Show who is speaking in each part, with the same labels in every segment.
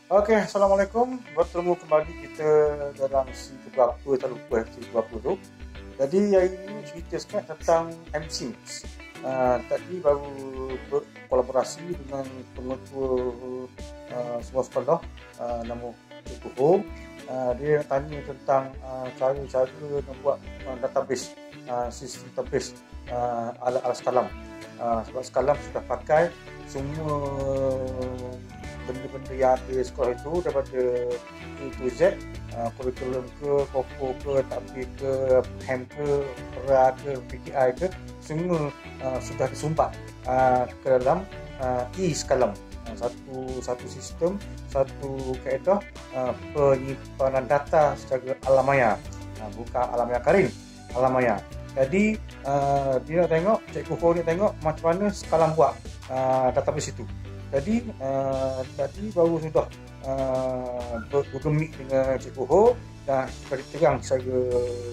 Speaker 1: Okey, Assalamualaikum. Bertemu kembali kita dalam si keberapa, tak lupa si keberapa tu. Jadi hari ini cerita sikit tentang MSIMS. Tadi baru berkolaborasi dengan pengetua sebuah sekolah nama Cikgu Hong. Dia tanya tentang cara-cara nak buat database, sistem database ala-ala sekalam. Sebab sekalam sudah pakai semua benda-benda yang ada di sekolah itu daripada A to Z, kurikulum ke, KOPO ke, takbir ke, PAM ke, PERA ke, PKI ke, semua sudah disumbat ke dalam e-sekalam. Satu sistem, satu kaedah penyimpanan data secara alamaya, bukan alamaya kering, alamaya. Jadi dia nak tengok, Cikgu Ho ni tengok macam mana sekalam buat database itu. Jadi tadi baru sudah bergemik dengan Cikgu Ho dan sudah diterang secara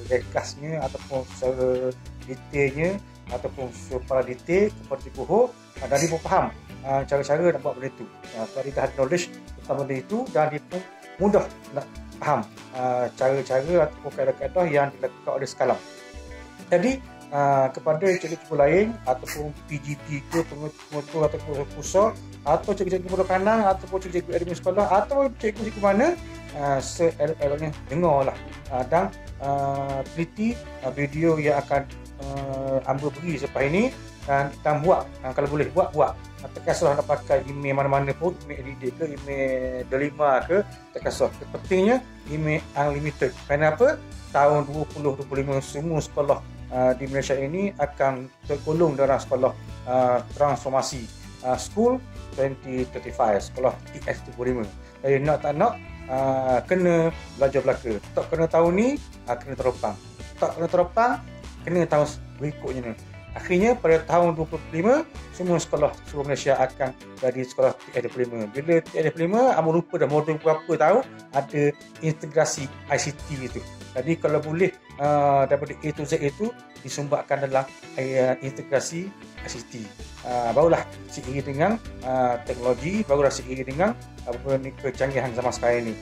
Speaker 1: rekasnya ataupun secara detailnya ataupun secara detail kepada Cikgu Ho, dan dia pun faham cara-cara nak buat benda itu. Sebab dia dah ada knowledge tentang benda itu dan dia pun mudah nak faham cara-cara ataupun kaedah-kaedah yang dilakukan oleh sekalam. Jadi kepada cikgu-cikgu lain ataupun PGP ke, pengetua ataupun pusat atau cikgu-cikgu pondok kanan ataupun cikgu-cikgu admin sekolah atau cikgu-cikgu mana, seelok-eloknya dengarlah dan teliti video yang akan Amber beri selepas ini dan buat, kalau boleh buat. Tak kisah nak pakai email mana-mana pun, email editor ke, email delima ke, tak kisah. Pentingnya email unlimited. Kenapa? Tahun 2025 semua sekolah di Malaysia ini akan tergolong dalam sekolah transformasi School 2035, sekolah TS35. Jadi nak tak nak kena belajar Melaka. Tak kena tahun ni, kena teropang. Tak kena teropang, kena tahun berikutnya ni. Akhirnya pada tahun 2025 semua sekolah seluruh Malaysia akan jadi sekolah TS25. Bila TS25, Amor lupa dah modul berapa tahun ada integrasi ICT itu. Jadi kalau boleh daripada A to Z itu disumbatkan dalam integrasi ICT. Barulah seiring dengan teknologi, barulah seiring dengan kecanggihan zaman sekarang ini.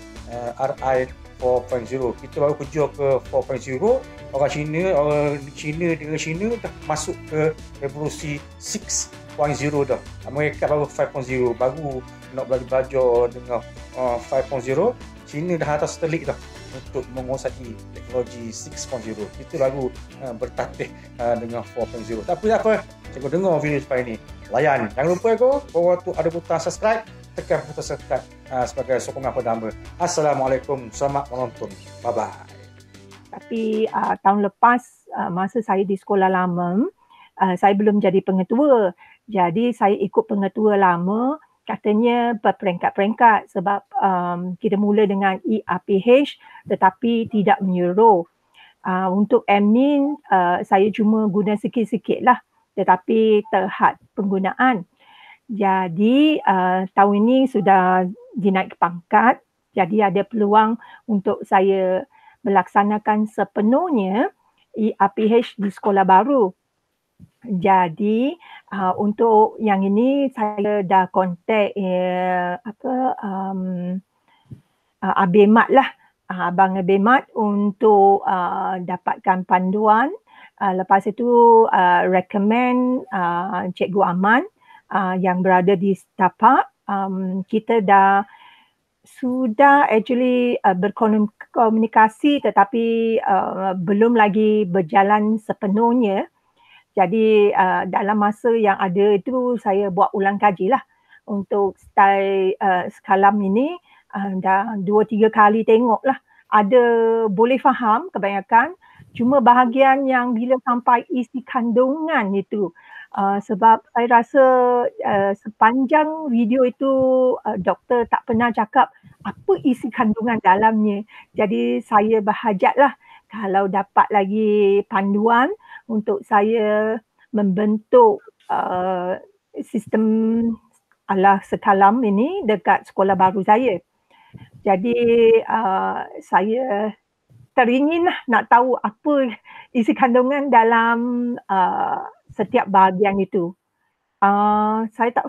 Speaker 1: RI 4.0. Kita baru kerja ke 4.0. Orang Cina dengan Cina dah masuk ke revolusi 6.0 dah. Mereka baru 5.0. Baru nak belajar dengan 5.0. Cina dah atas telik dah untuk menguasai teknologi 6.0. Itu baru bertatih dengan 4.0. Tapi tak apa, cikgu dengar video supaya ni. Layan. Jangan lupa bahawa tu ada butang subscribe. Tekan butang subscribe sebagai sokongan pada Amber. Assalamualaikum. Selamat menonton. Bye-bye.
Speaker 2: Tapi tahun lepas masa saya di sekolah lama, saya belum jadi pengetua. Jadi saya ikut pengetua lama, katanya berperingkat-peringkat sebab kita mula dengan ERPH tetapi tidak menyeluruh. Untuk admin saya cuma guna sikit-sikit lah tetapi terhad penggunaan. Jadi tahun ini sudah dinaik pangkat, jadi ada peluang untuk saya melaksanakan sepenuhnya ERPH di sekolah baru. Jadi untuk yang ini saya dah kontak Abimat lah, Abang Abimat untuk dapatkan panduan. Lepas itu recommend Cikgu Aman yang berada di Setapak. Kita sudah actually berkomunikasi tetapi belum lagi berjalan sepenuhnya. Jadi dalam masa yang ada itu saya buat ulang kaji lah untuk style sekalam ini. Dah 2-3 kali tengok lah. Ada boleh faham kebanyakan, cuma bahagian yang bila sampai isi kandungan itu, sebab saya rasa sepanjang video itu doktor tak pernah cakap apa isi kandungan dalamnya. Jadi saya berhajatlah kalau dapat lagi panduan untuk saya membentuk sistem ala sekalam ini dekat sekolah baru saya. Jadi saya teringin nak tahu apa isi kandungan dalam setiap bahagian itu. Saya tak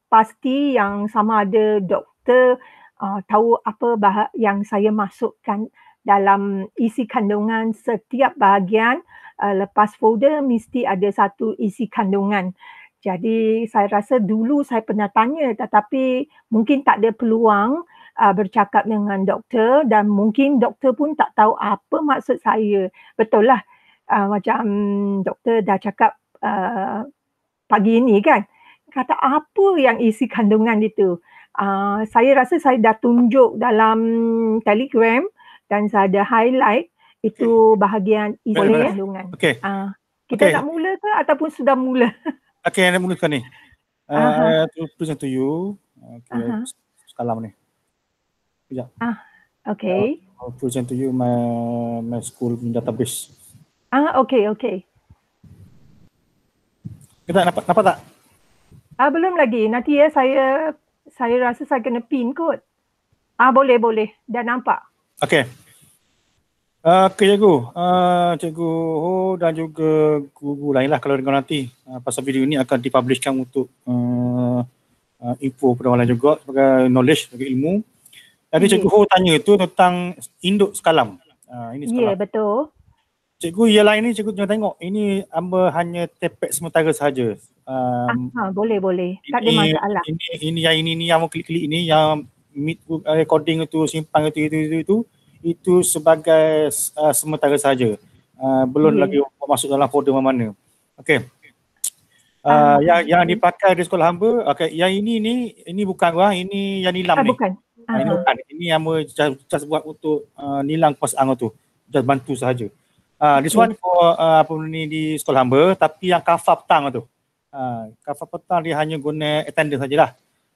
Speaker 2: pasti yang sama ada doktor tahu apa yang saya masukkan dalam isi kandungan setiap bahagian. Lepas folder mesti ada satu isi kandungan. Jadi saya rasa dulu saya pernah tanya tetapi mungkin tak ada peluang bercakap dengan doktor dan mungkin doktor pun tak tahu apa maksud saya. Betul lah, macam doktor dah cakap pagi ini kan, kata apa yang isi kandungan itu. Saya rasa saya dah tunjuk dalam Telegram dan saya ada highlight itu bahagian isi kandungan.
Speaker 3: Okey.
Speaker 2: Kita nak mula ke ataupun sudah mula?
Speaker 3: Okey, anda mulakan ni. I present to you. Okay, sekalam ni. Sekejap.
Speaker 2: Okay.
Speaker 3: I'll present to you my school database.
Speaker 2: Okay.
Speaker 3: Kita nampak tak?
Speaker 2: Belum lagi. Nanti ya saya rasa saya kena pin kot. Boleh. Dah nampak.
Speaker 3: Okey. Cikgu. Cikgu Ho dan juga guru lain lah kalau dengar nanti. Pasal video ini akan dipublishkan untuk info kepada orang lain juga sebagai knowledge, sebagai ilmu. Jadi Cikgu Ho tanya tu tentang induk sekalam. Ini sekalam.
Speaker 2: Ya, betul.
Speaker 3: Cikgu yang lain ni cikgu jangan tengok. Ini amba hanya tepek sementara sahaja.
Speaker 2: Boleh. Tak ada masalah.
Speaker 3: Ini yang mau klik-klik ini yang recording itu simpan itu sebagai sementara sahaja. Belum lagi masuk dalam folder mana-mana. Okey. Yang dipakai di sekolah hamba, okey, yang ini bukan ini yang nilam ni.
Speaker 2: Bukan.
Speaker 3: Ini bukan. Ini yang just buat untuk nilang pasang tu. Just bantu sahaja. This one for di sekolah hamba, tapi yang kafar petang tu. Kafar petang dia hanya guna attendance sajalah.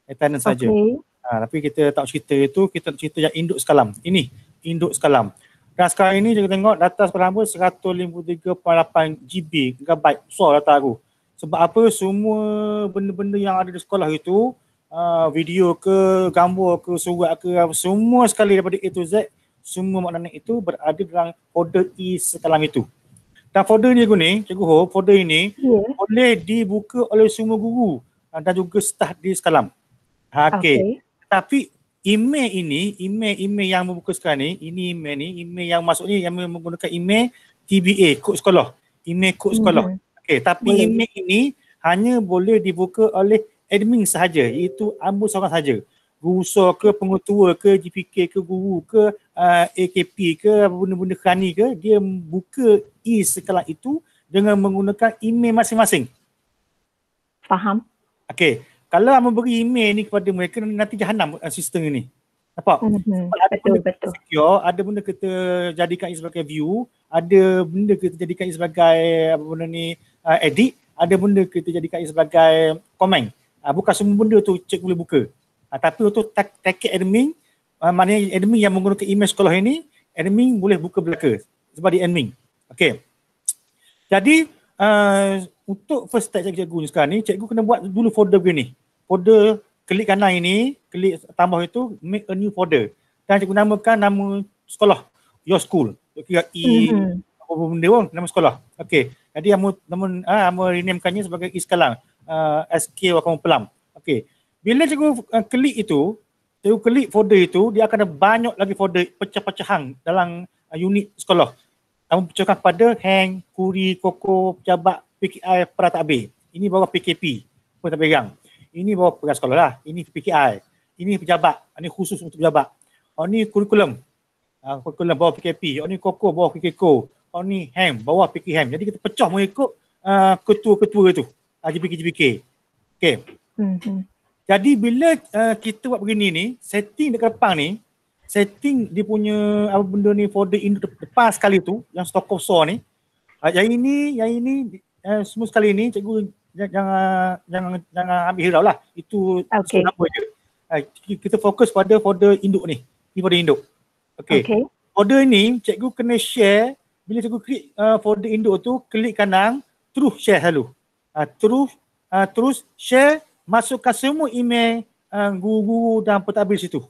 Speaker 3: Attendance saja. Tapi kita tak cerita itu, kita cerita yang induk sekalam. Ini induk sekalam. Dan sekarang ini kita tengok data sekolah hamba 153.8 GB gigabyte besar data aku. Sebab apa? Semua benda-benda yang ada di sekolah itu, video ke, gambar ke, surat ke, semua sekali daripada A to Z, semua maknanya itu berada dalam folder E sekalam itu. Dan folder ni Cikgu Ho, folder ini boleh dibuka oleh semua guru dan juga staf di sekalam. Okey. Tapi email yang membuka sekarang ni, email yang masuk ni yang menggunakan email TBA, kod sekolah. Email kod sekolah. Okey, tapi email ini hanya boleh dibuka oleh admin sahaja, iaitu amba seorang sahaja. Guru SOR ke, pengetua ke, GPK ke, guru ke, AKP ke, benda-benda kerani ke, dia buka e-sekalam itu dengan menggunakan email masing-masing.
Speaker 2: Faham.
Speaker 3: Okey. Kalau anda beri email ni kepada mereka, nanti jahanam sistem ini. Nampak? Sebab ada benda secure, ada benda kita jadikan ia sebagai view, ada benda kita jadikan ia sebagai edit, ada benda kita jadikan ia sebagai komen. Bukan semua benda tu cikgu boleh buka. Tapi untuk target admin, maknanya admin yang menggunakan email sekolah ini, admin boleh buka belaka sebab dia admin. Okey. Jadi untuk first step cikgu sekarang ni, cikgu kena buat dulu folder begini. Folder, klik kanan ini, klik tambah itu, make a new folder. Dan cikgu namakan nama sekolah, your school. Kira apa benda pun, nama sekolah. Okey. Jadi nama renamekannya sebagai e-sekalam, SK Wakamu Pelam. Okey. Bila cikgu klik itu, cikgu klik folder itu, dia akan ada banyak lagi folder pecah-pecahan dalam unit sekolah. Kamu pecahkan kepada hang, kuri, koko, pejabat, PKI, peratadbir. Ini bawah PKP, peratadbir pegang. Ini bawah pegang sekolah lah. Ini PKI. Ini pejabat. Ini khusus untuk pejabat. Ini kurikulum. Kurikulum bawah PKP. Ini koko bawah PKKO. Ini hang bawah PKHAM. Jadi kita pecah mengikut ketua-ketua itu. GPK. Okey. Jadi bila kita buat begini ni, setting dekat depan ni, setting dia punya apa benda ni folder induk depan sekali tu, yang stock of SOR ni, yang ini semua sekali ni cikgu jangan ambil hirau lah. Itu apa je. Kita fokus pada folder induk ni. Ni folder induk. Okey. Folder ni cikgu kena share. Bila cikgu klik folder induk tu, klik kanan, terus share selalu. Terus share, masukkan semua email guru-guru dan pentadbir situ.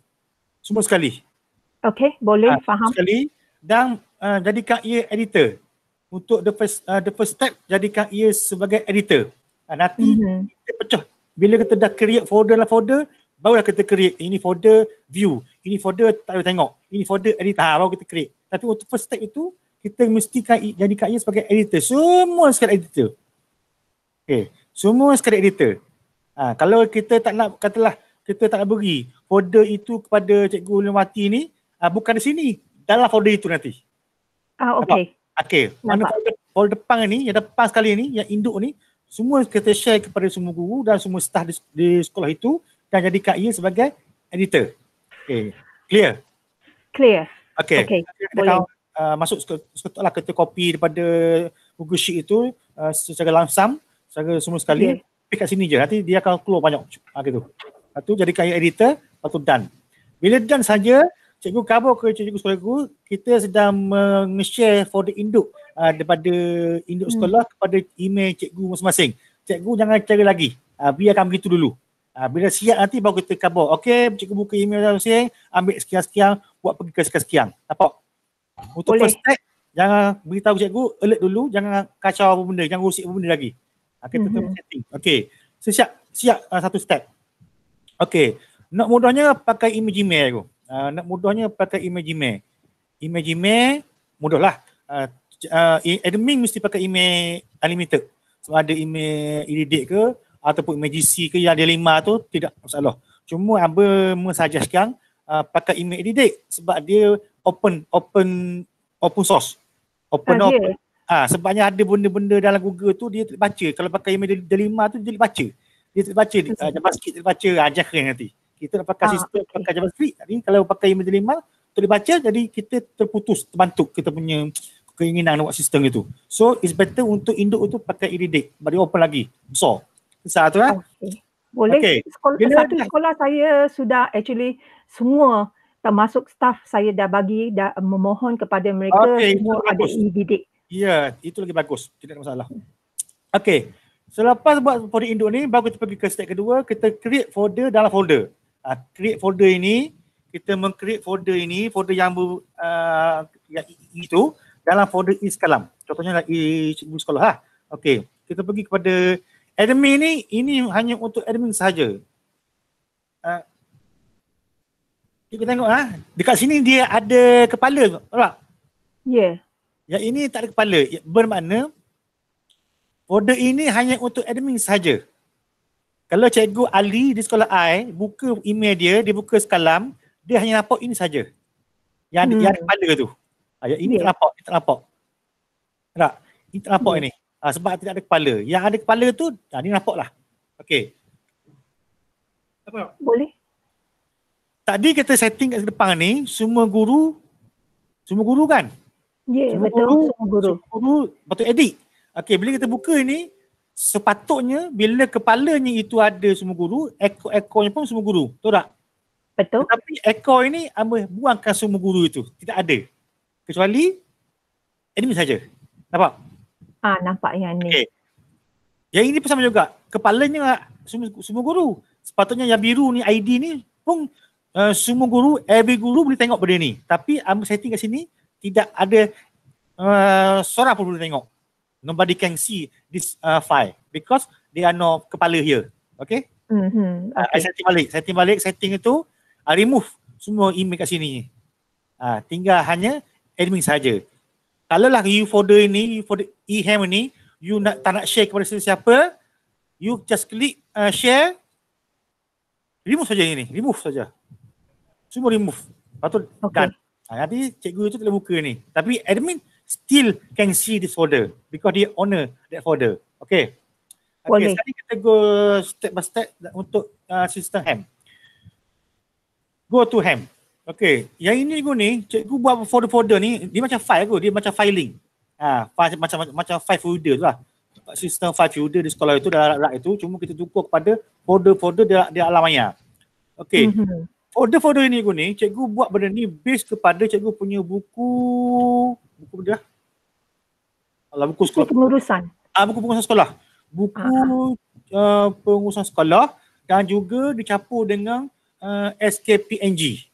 Speaker 3: Semua sekali. Okey, boleh, faham. Sekali dan jadikan ia editor. Untuk the first step, jadikan ia sebagai editor. Nanti kita pecah. Bila kita dah create folder, barulah kita create. Ini folder view, ini folder tak boleh tengok, ini folder edit, baru kita create. Tapi untuk first step itu, kita mestikan jadikan ia sebagai editor. Semua sekali editor. Okay. Semua sekali editor. Kalau kita tak nak, katalah kita tak nak beri folder itu kepada Cikgu Lewati ni, bukan di sini, dalam folder itu nanti.
Speaker 2: Okey.
Speaker 3: Okey. Mana folder depan ni, yang depan sekali ni, yang induk ni, semua kita share kepada semua guru dan semua staff di sekolah itu dan jadikan ia sebagai editor. Okay. Clear?
Speaker 2: Clear.
Speaker 3: Okay.
Speaker 2: Boleh.
Speaker 3: Masuk sekali kita copy daripada Google Sheet itu secara langsam, secara semua sekali. Pergi kat sini je. Nanti dia akan keluar banyak. Gitu. Lepas tu jadikan ia editor, lepas tu done. Bila done saja, cikgu khabar ke cikgu sekolahku, kita sedang meng-share folder induk daripada induk sekolah kepada email cikgu masing-masing. Cikgu jangan cari lagi. Biarkan begitu dulu. Bila siap nanti baru kita khabar. Okey, cikgu buka email masing-masing, ambil sekian-sekian, buat pergi ke sekian-sekian. Nampak? Untuk first step, jangan beritahu cikgu, alert dulu, jangan kacau apa benda, jangan urusik apa benda lagi. Kita tengok setting. Okey, siap satu step. Okey, nak mudahnya pakai email Gmail aku. Nak mudahnya pakai email Gmail. Email Gmail, mudahlah. Admin mesti pakai email unlimited. Sebab ada email Iridic ke, ataupun email GC ke yang dia 5 tu, tidak masalah. Cuma Aba mensajaskan pakai email Iridic sebab dia open source. Open. Sebabnya ada benda-benda dalam Google tu dia tak baca. Kalau pakai email D5 tu dia tak baca. Dia tak baca JavaScript, tak baca Java nanti. Kita nak pakai sistem pakai JavaScript. Jadi kalau pakai email D5 tu dia baca, jadi kita terputus, terbantuk kita punya keinginan nak buat sistem itu. So it's better untuk induk itu pakai Iridic. Bagi open lagi. Besar. Besar tu
Speaker 2: Boleh. Satu sekolah saya sudah actually semua termasuk staff saya dah memohon kepada mereka semua ada Iridic.
Speaker 3: Ya, itu lagi bagus. Tidak ada masalah. Okey. Selepas buat folder induk ni, baru kita pergi ke step kedua, kita create folder dalam folder. Create folder ini, kita meng-create folder ini, folder yang itu dalam folder e-Sekalam. Contohnya cikgu sekolah. Okey. Kita pergi kepada admin ni, ini hanya untuk admin sahaja. Kita tengok dekat sini dia ada kepala. Tahu tak?
Speaker 2: Ya.
Speaker 3: Yang ini tak ada kepala. Bermakna folder ini hanya untuk admin sahaja. Kalau cikgu Ali di sekolah I buka email dia buka Sekalam, dia hanya nampak ini saja. Yang ada kepala tu. Yang ini tak nampak. Tak? Ini tak nampak ini. Sebab tidak ada kepala. Yang ada kepala tu, ni nampak lah. Okey.
Speaker 2: Boleh.
Speaker 3: Tadi kita setting kat depan ni, semua guru kan?
Speaker 2: Ya, betul. Semua
Speaker 3: guru patut edit. Okey, bila kita buka ni, sepatutnya bila kepalanya itu ada semua guru, ekornya pun semua guru. Betul tak?
Speaker 2: Betul.
Speaker 3: Tapi ekor ini buangkan semua guru itu. Tidak ada. Kecuali admin saja. Nampak?
Speaker 2: Nampak yang ni.
Speaker 3: Okay. Yang ini pun sama juga. Kepalanya semua guru. Sepatutnya yang biru ni, ID ni pun semua guru, every guru boleh tengok benda ni. Tapi setting kat sini, tidak ada seorang pun boleh tengok. Nobody can see this file because there are no kepala here. Okay? Setting balik. Setting itu remove semua email kat sini. Tinggal hanya admin saja. Kalau lah you folder ini, you folder eHam ni, you tak nak share kepada sesiapa, you just klik share, remove saja ini. Remove saja. Semua remove. Lepas tu done. Nanti cikgu itu telah buka ni. Tapi admin still can see this folder because dia owner that folder. Okay. Okay, sekarang kita go step by step untuk sistem Ham. Go to Ham. Okay, yang ini cikgu buat folder-folder ni, dia macam file kot, dia macam filing. Macam file folder tu lah. Sistem file folder di sekolah itu, dalam rak itu, cuma kita tukar kepada folder-folder di alam maya. Okay. Folder-folder ni cikgu buat benda ni based kepada cikgu punya buku dia. Buku sekolah.
Speaker 2: Pengurusan.
Speaker 3: Buku pengurusan sekolah. Buku pengurusan sekolah dan juga dicampur dengan SKPNG.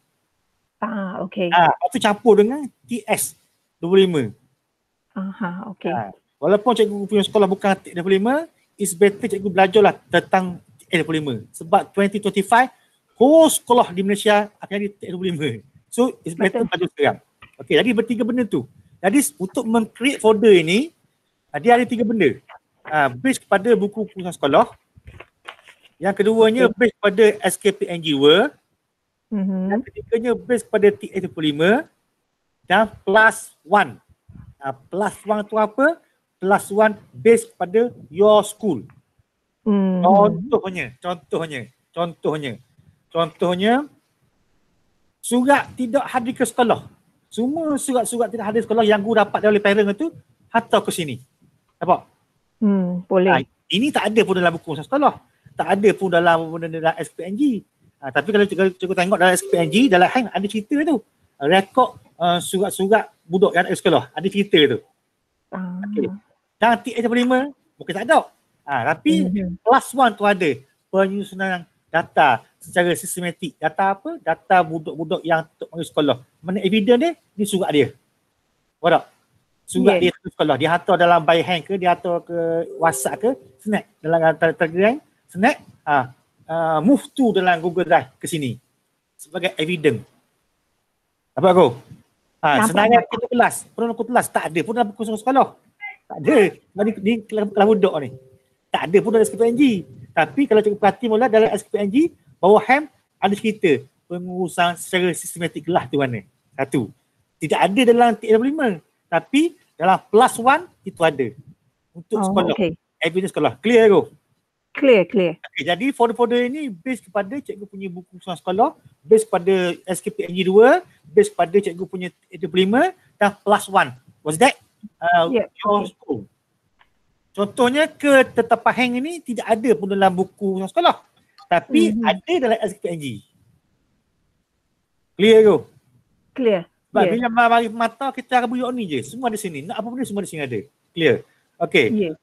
Speaker 2: Okey.
Speaker 3: Lepas tu campur dengan TS25.
Speaker 2: Okey.
Speaker 3: Walaupun cikgu punya sekolah bukan TS25, it's better cikgu belajarlah tentang TS25. Sebab 2025 whole sekolah di Malaysia akan jadi TS25. So it's better pada sekarang. Okay, jadi bertiga benda tu. Jadi untuk meng-create folder ini, dia ada 3 benda. Base kepada buku keputusan sekolah. Yang keduanya base kepada SKPNG World. Yang ketiganya base kepada TS25. Dan plus 1. Plus 1 tu apa? Plus 1 base kepada your school. Contohnya, surat tidak hadir ke sekolah. Semua surat-surat tidak hadir sekolah yang guru dapat oleh parent itu hantar ke sini. Nampak?
Speaker 2: Boleh.
Speaker 3: Ini tak ada pun dalam buku sekolah. Tak ada pun dalam SKPNG. Tapi kalau cikgu tengok dalam SKPNG, dalam hang ada cerita tu. Rekod surat-surat budak yang ada sekolah. Ada cerita tu. Okay. Dan TS25 mungkin tak ada. Tapi plus 1 tu ada. Penyusunan data secara sistematik. Data apa? Data budak-budak yang untuk pergi sekolah. Mana evidence dia? Ni surat dia. Nampak tak? Surat dia ke sekolah. Dia hantar dalam by hand ke, dia hantar ke WhatsApp ke, snap dalam Telegram, snap, move to dalam Google Drive ke sini. Sebagai evidence. Nampak aku? Senarai ketua kelas, penolak kelas tak ada pun dalam buku sekolah. Tak ada. Di kelas budak ni. Tak ada pun dalam SKPNG. Tapi kalau cikgu perhati mula dalam SKPNG, bawah HAM ada cerita pengurusan secara sistematik kelas tu mana. Satu. Tidak ada dalam TS25. Tapi dalam plus 1 itu ada. Untuk sekolah. Evidence sekolah. Clear tu?
Speaker 2: Clear.
Speaker 3: Okay, jadi folder-folder ini base kepada cikgu punya buku keputusan sekolah, base kepada SKPNG 2, base kepada cikgu punya TS25 dan plus 1. Was that? Your school. Contohnya ketetapan hang ini tidak ada pun dalam buku sekolah. Tapi ada dalam SKPNG. Clear tu?
Speaker 2: Clear.
Speaker 3: Sebab bila mari mata kita akan buyuk ni je. Semua di sini. Nak apa benda semua di sini ada. Clear? Okay.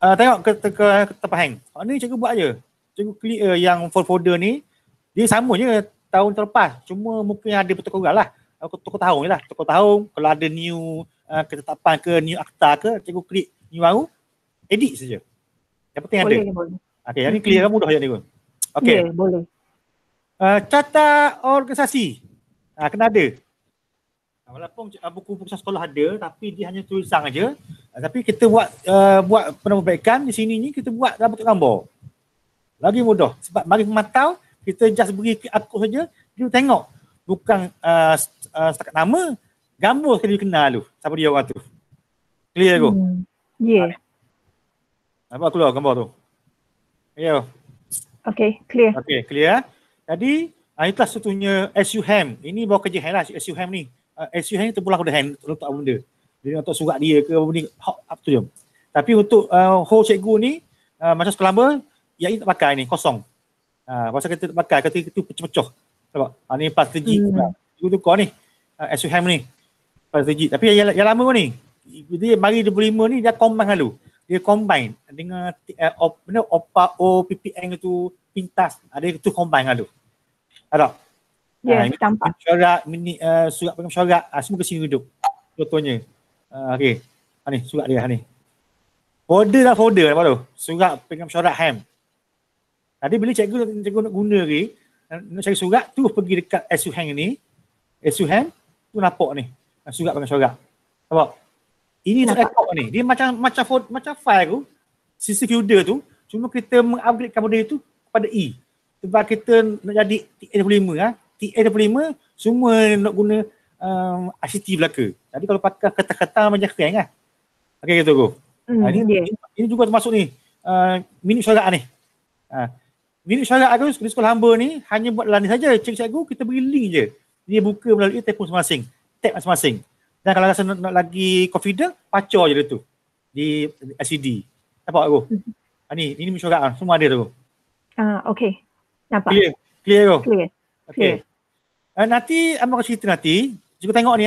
Speaker 3: Tengok ketetapan hang. Ni cikgu buat je. Cikgu clear yang folder ni. Dia sama je tahun terlepas. Cuma mungkin ada pertukaran lah. Tukar tahun je lah. Tukar tahun. Kalau ada new ketetapan ke, new akta ke, cikgu klik new baru. Edit saja. Yang penting ada.
Speaker 2: Boleh.
Speaker 3: Okay, yang ni clear kan mudah je ni pun. Okay.
Speaker 2: Boleh.
Speaker 3: Carta organisasi. Kena ada. Walaupun buku keputusan sekolah ada, tapi dia hanya tulisan aja. Tapi kita buat penambahbaikan di sini ni, kita buat dalam bentuk gambar. Lagi mudah. Sebab bagi pemantau, kita just beri QR code saja, dia tengok. Bukan setakat nama, gambar sekali dia kenal tu. Siapa dia orang tu. Clear tu? Nampak keluar gambar tu? Ya.
Speaker 2: Okay, clear.
Speaker 3: Okay, clear. Jadi, itulah satunya SUHAM. Ini bawa kerja hand lah, SUHAM ni. SUHAM ni terpulang pada hand untuk apa benda. Jadi untuk surat dia ke apa benda, up tu je. Tapi untuk whole cikgu ni, macam sekolah lama, yang ini tak pakai ni, kosong. Pasal kita tak pakai, kata itu pecah-pecah. Nampak? Ni plastik. Cikgu tukar ni, SUHAM ni. Plastik. Tapi yang lama ni, dia mari 25 ni, dia combine lalu. Dia combine dengan OPPN itu pintas. Ada itu combine lalu. Ada?
Speaker 2: Tampak.
Speaker 3: Syarat, surat pengen syarat, semua ke sini duduk. Contohnya. Okey. Ni surat dia ni. Folder nampak tu. Surat pengen syarat HAM. Tadi bila cikgu nak guna ni, nak cari surat, tu pergi dekat SUHAM ni. SUHAM tu nampak ni. Surat pengen syarat. Nampak? Ini rekod ni. Dia macam file tu. Sisi folder tu. Cuma kita mengupgradekan model itu kepada E. Sebab kita nak jadi TS25 TS25 semua nak guna ICT belaka. Jadi kalau pakai kata-kata macam keren kan. Okey gitu go. Ini juga termasuk ni. Minit syarat ni. Minit syarat tu di sekolah hamba ni hanya buat dalam ni saja. Cikgu kita beri link je. Dia buka melalui telefon masing-masing. Tab masing-masing. Dan kalau rasa nak lagi confident, pacor je dia tu. Di LCD. Nampak aku? Ni mesyuarat semua ada tu.
Speaker 2: Okey. Nampak.
Speaker 3: Clear tu?
Speaker 2: Clear.
Speaker 3: Okey. Nanti Abang akan cerita nanti. Cikgu tengok ni